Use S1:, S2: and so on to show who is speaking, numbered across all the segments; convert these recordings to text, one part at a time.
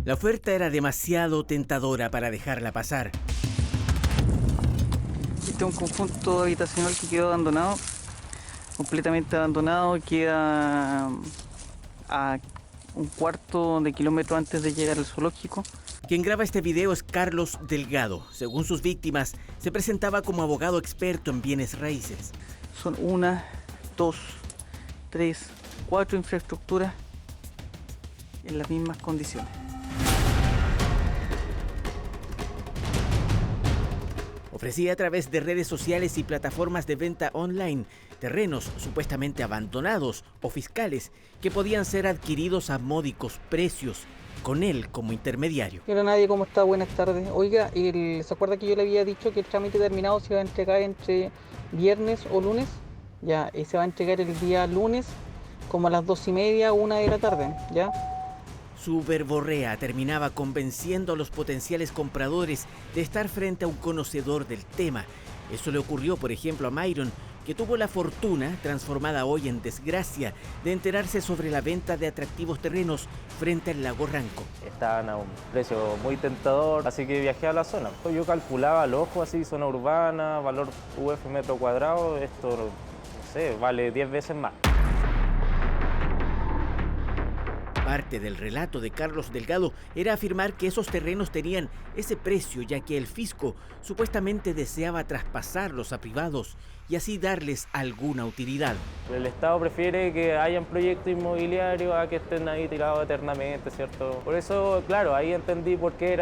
S1: La oferta era demasiado tentadora para dejarla pasar.
S2: Este es un conjunto habitacional que quedó abandonado, completamente abandonado, queda a un cuarto de kilómetro antes de llegar al zoológico.
S1: Quien graba este video es Carlos Delgado. Según sus víctimas, se presentaba como abogado experto en bienes raíces.
S2: Son 1, 2, 3, 4 infraestructuras en las mismas condiciones.
S1: Ofrecía a través de redes sociales y plataformas de venta online terrenos supuestamente abandonados o fiscales que podían ser adquiridos a módicos precios, con él como intermediario.
S2: Hola Nadia, ¿cómo está? Buenas tardes. Oiga, ¿se acuerda que yo le había dicho que el trámite terminado se iba a entregar entre viernes o lunes? Ya, y se va a entregar el día lunes como a las 2:30, 1 de la tarde, ¿ya?
S1: Su verborrea terminaba convenciendo a los potenciales compradores de estar frente a un conocedor del tema. Eso le ocurrió, por ejemplo, a Myron, que tuvo la fortuna, transformada hoy en desgracia, de enterarse sobre la venta de atractivos terrenos frente al lago Ranco.
S3: Estaban a un precio muy tentador, así que viajé a la zona. Yo calculaba al ojo, así, zona urbana, valor UF metro cuadrado, esto, no sé, vale 10 veces más.
S1: Parte del relato de Carlos Delgado era afirmar que esos terrenos tenían ese precio, ya que el fisco supuestamente deseaba traspasarlos a privados y así darles alguna utilidad.
S3: El Estado prefiere que hayan proyectos inmobiliarios a que estén ahí tirados eternamente, ¿cierto? Por eso, claro, ahí entendí por qué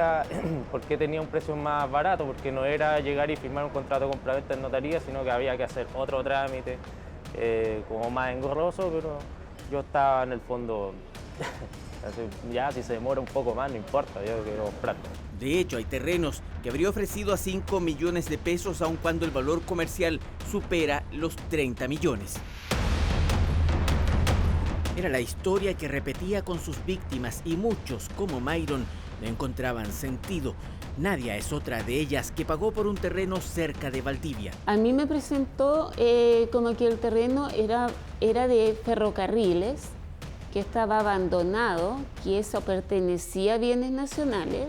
S3: tenía un precio más barato, porque no era llegar y firmar un contrato de compraventa en notaría, sino que había que hacer otro trámite como más engorroso, pero yo estaba en el fondo... Ya si se demora un poco más no importa, yo quiero comprar.
S1: De hecho, hay terrenos que habría ofrecido a 5 millones de pesos aun cuando el valor comercial supera los 30 millones. Era la historia que repetía con sus víctimas y muchos, como Myron, no encontraban sentido. Nadia es otra de ellas que pagó por un terreno cerca de Valdivia.
S4: A mí me presentó como que el terreno era de ferrocarriles, que estaba abandonado, que eso pertenecía a bienes nacionales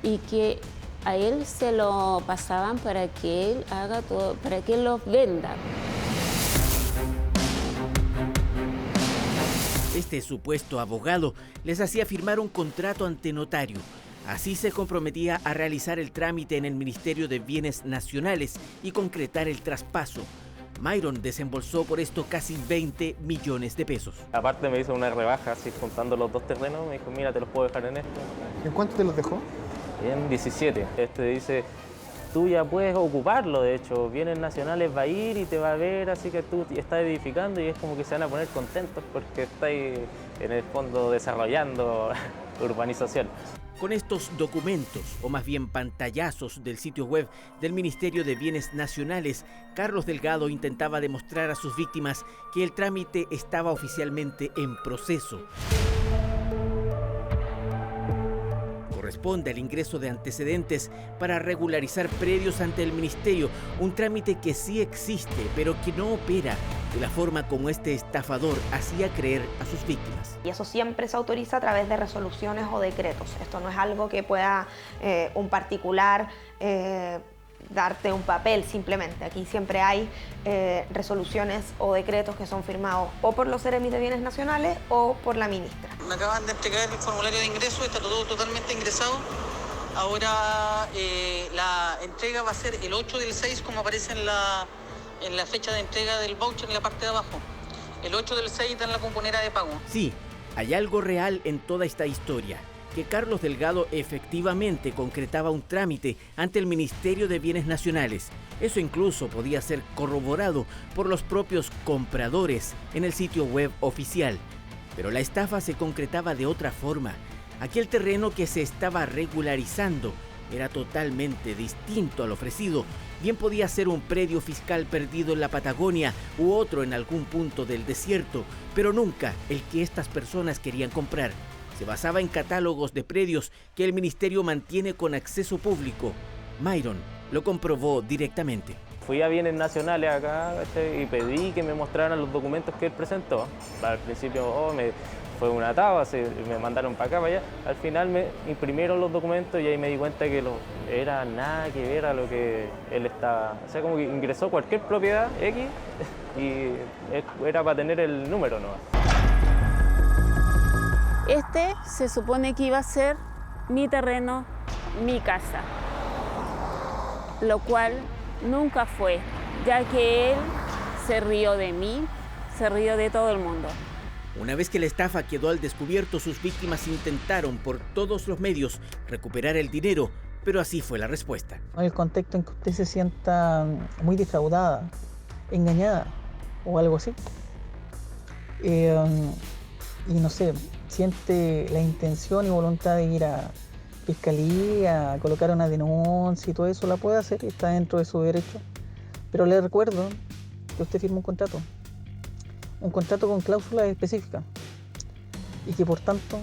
S4: y que a él se lo pasaban para que él haga todo, para que él los venda.
S1: Este supuesto abogado les hacía firmar un contrato ante notario. Así se comprometía a realizar el trámite en el Ministerio de Bienes Nacionales y concretar el traspaso. Myron desembolsó por esto casi 20 millones de pesos.
S3: Aparte me hizo una rebaja, así juntando los dos terrenos, me dijo, mira, te los puedo dejar en esto.
S5: ¿En cuánto te los dejó?
S3: En 17. Este dice, tú ya puedes ocuparlo, de hecho, Bienes Nacionales va a ir y te va a ver, así que tú estás edificando y es como que se van a poner contentos porque estáis en el fondo desarrollando urbanización.
S1: Con estos documentos, o más bien pantallazos del sitio web del Ministerio de Bienes Nacionales, Carlos Delgado intentaba demostrar a sus víctimas que el trámite estaba oficialmente en proceso. Corresponde al ingreso de antecedentes para regularizar predios ante el Ministerio, un trámite que sí existe, pero que no opera de la forma como este estafador hacía creer a sus víctimas.
S6: Y eso siempre se autoriza a través de resoluciones o decretos. Esto no es algo que pueda un particular darte un papel simplemente. Aquí siempre hay resoluciones o decretos que son firmados o por los Seremis de Bienes Nacionales o por la ministra.
S7: Me acaban de entregar el formulario de ingreso, está todo totalmente ingresado. Ahora la entrega va a ser el 8 del 6, como aparece en la fecha de entrega del voucher en la parte de abajo. El 8 del 6 está en la cuponera de pago.
S1: Sí, hay algo real en toda esta historia, que Carlos Delgado efectivamente concretaba un trámite ante el Ministerio de Bienes Nacionales. Eso incluso podía ser corroborado por los propios compradores en el sitio web oficial. Pero la estafa se concretaba de otra forma. Aquel terreno que se estaba regularizando era totalmente distinto al ofrecido. Bien podía ser un predio fiscal perdido en la Patagonia u otro en algún punto del desierto, pero nunca el que estas personas querían comprar. Se basaba en catálogos de predios que el ministerio mantiene con acceso público. Myron lo comprobó directamente.
S3: Fui a Bienes Nacionales acá, ¿cachai? Y pedí que me mostraran los documentos que él presentó. Al principio fue un atado, me mandaron para acá, para allá. Al final me imprimieron los documentos y ahí me di cuenta que era nada que ver a lo que él estaba. O sea, como que ingresó cualquier propiedad X y era para tener el número nomás.
S4: Este se supone que iba a ser mi terreno, mi casa, lo cual nunca fue, ya que él se rió de mí, se rió de todo el mundo.
S1: Una vez que la estafa quedó al descubierto, sus víctimas intentaron por todos los medios recuperar el dinero, pero así fue la respuesta.
S2: En el contexto en que usted se sienta muy defraudada, engañada o algo así, y no sé, siente la intención y voluntad de ir a fiscalía, a colocar una denuncia y todo eso, la puede hacer, está dentro de su derecho. Pero le recuerdo que usted firma un contrato con cláusulas específicas y que por tanto,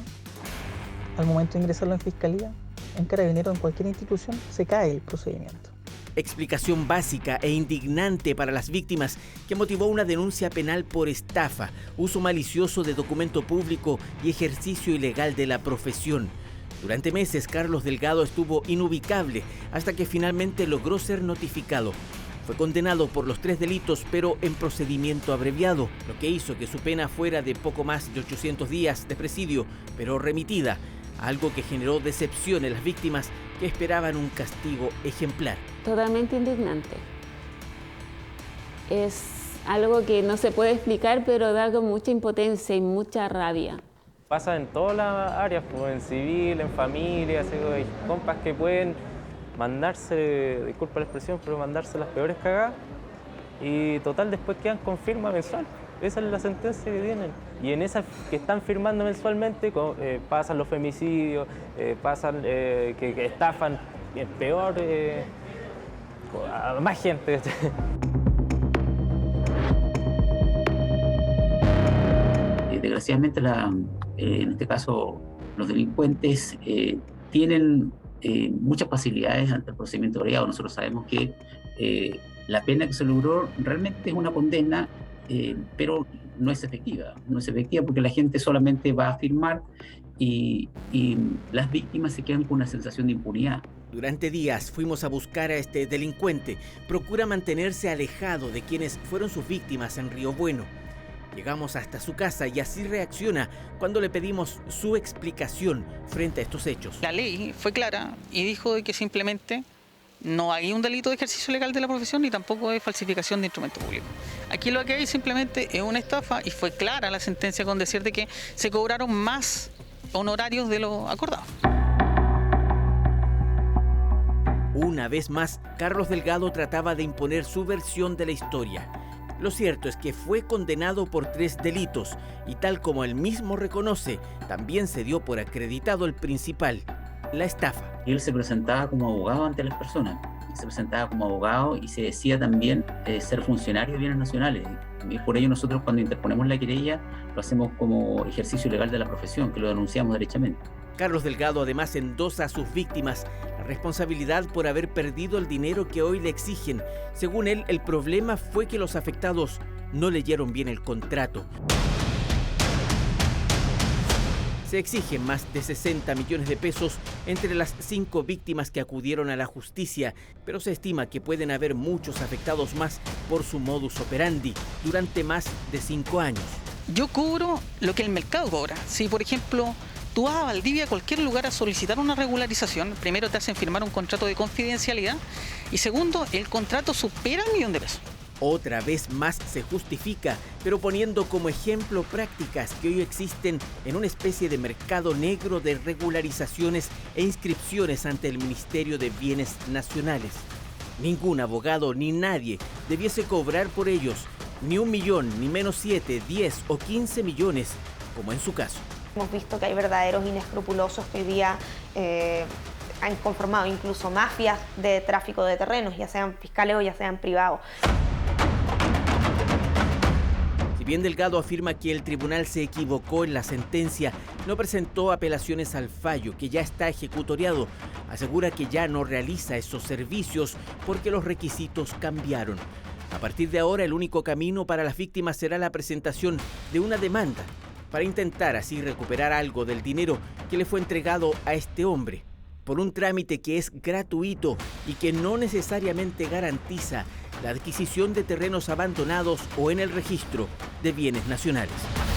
S2: al momento de ingresarlo en fiscalía, en Carabineros, en cualquier institución, se cae el procedimiento.
S1: Explicación básica e indignante para las víctimas que motivó una denuncia penal por estafa, uso malicioso de documento público y ejercicio ilegal de la profesión. Durante meses, Carlos Delgado estuvo inubicable hasta que finalmente logró ser notificado. Fue condenado por los 3 delitos, pero en procedimiento abreviado, lo que hizo que su pena fuera de poco más de 800 días de presidio, pero remitida, algo que generó decepción en las víctimas que esperaban un castigo ejemplar.
S4: Totalmente indignante. Es algo que no se puede explicar, pero da con mucha impotencia y mucha rabia.
S3: Pasa en todas las áreas, pues, en civil, en familia, hay compas que pueden mandarse, disculpa la expresión, pero mandarse las peores cagadas y total después quedan con firma mensual. Esa es la sentencia que tienen. Y en esas que están firmando mensualmente pasan los femicidios, pasan que estafan, y es peor, a más gente.
S5: Desgraciadamente, en este caso, los delincuentes tienen muchas facilidades ante el procedimiento abreviado. Nosotros sabemos que la pena que se logró realmente es una condena, pero no es efectiva. No es efectiva porque la gente solamente va a firmar y las víctimas se quedan con una sensación de impunidad.
S1: Durante días fuimos a buscar a este delincuente. Procura mantenerse alejado de quienes fueron sus víctimas en Río Bueno. Llegamos hasta su casa y así reacciona cuando le pedimos su explicación frente a estos hechos.
S8: La ley fue clara y dijo que simplemente no hay un delito de ejercicio ilegal de la profesión ni tampoco de falsificación de instrumento público. Aquí lo que hay simplemente es una estafa y fue clara la sentencia con decir de que se cobraron más honorarios de lo acordado.
S1: Una vez más, Carlos Delgado trataba de imponer su versión de la historia. Lo cierto es que fue condenado por 3 delitos y tal como él mismo reconoce, también se dio por acreditado el principal, la estafa.
S5: Él se presentaba como abogado ante las personas, se presentaba como abogado y se decía también ser funcionario de bienes nacionales. Y por ello nosotros cuando interponemos la querella lo hacemos como ejercicio ilegal de la profesión, que lo denunciamos derechamente.
S1: Carlos Delgado además endosa a sus víctimas la responsabilidad por haber perdido el dinero que hoy le exigen. Según él, el problema fue que los afectados no leyeron bien el contrato. Se exigen más de 60 millones de pesos entre las 5 víctimas que acudieron a la justicia, pero se estima que pueden haber muchos afectados más por su modus operandi durante más de 5 años.
S8: Yo cobro lo que el mercado cobra. Si, por ejemplo, tú vas a Valdivia, a cualquier lugar, a solicitar una regularización, primero te hacen firmar un contrato de confidencialidad y segundo, el contrato supera $1 millón de pesos.
S1: Otra vez más se justifica, pero poniendo como ejemplo prácticas que hoy existen en una especie de mercado negro de regularizaciones e inscripciones ante el Ministerio de Bienes Nacionales. Ningún abogado ni nadie debiese cobrar por ellos ni 1 millón, ni menos 7, 10 o 15 millones, como en su caso.
S6: Hemos visto que hay verdaderos inescrupulosos que hoy día han conformado incluso mafias de tráfico de terrenos, ya sean fiscales o ya sean privados.
S1: Si bien Delgado afirma que el tribunal se equivocó en la sentencia, no presentó apelaciones al fallo, que ya está ejecutoriado. Asegura que ya no realiza esos servicios porque los requisitos cambiaron. A partir de ahora, el único camino para las víctimas será la presentación de una demanda para intentar así recuperar algo del dinero que le fue entregado a este hombre, por un trámite que es gratuito y que no necesariamente garantiza la adquisición de terrenos abandonados o en el registro de bienes nacionales.